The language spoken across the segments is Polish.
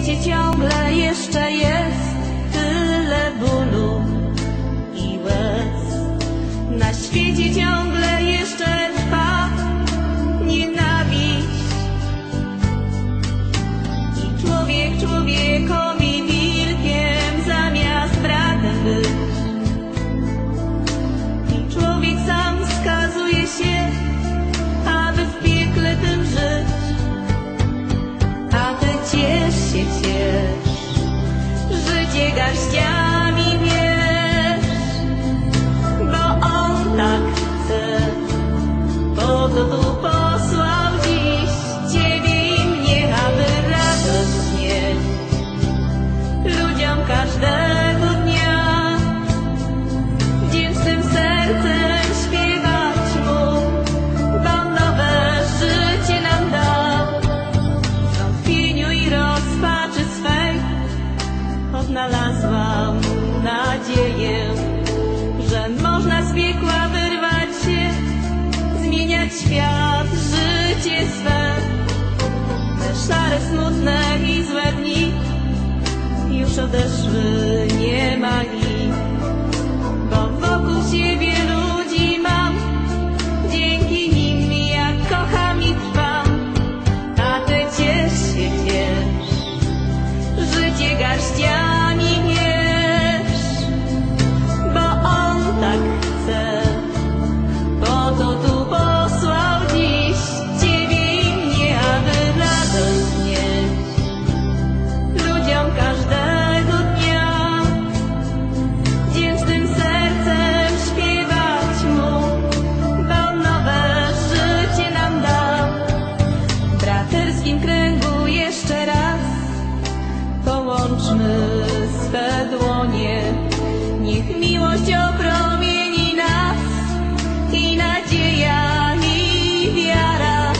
świecie ciągle jeszcze jest tyle bólu i łez. Na świecie ciągle jeszcze trwa nienawiść i człowiek człowiekowi wilkiem zamiast bratem być. I człowiek sam skazuje się, aby w piekle tym żyć. A ty ciesz się, ciesz, życie garściami bierz, bo on tak chce, po to tu posłał dziś ciebie i mnie, aby radość nieść ludziom każdego dnia, wdzięcznym sercem śpiewać mu, bo nowe życie nam dał. W wątpieniu i rozpaczy swej odnalazłam nadzieję, że można z piekła wyrwać się, zmieniać świat, życie swe. Te szare, smutne i złe dni już odeszły, nie ma ich, bo wokół siebie ludzi mam, dzięki nim ja kocham i trwam. A ty ciesz się, ciesz, życie garściami bierz, bo on tak chce, po to tu posłał dziś ciebie i mnie, aby radość nieść ludziom każdego dnia, wdzięcznym sercem śpiewać mu, bo nowe życie nam dał. W braterskim kręgu jeszcze raz połączmy swe dłonie, niech miłość opromieni nas i nadzieja i wiara,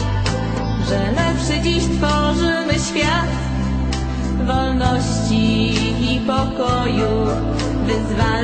że lepszy dziś tworzymy świat wolności i pokoju, wyzwania.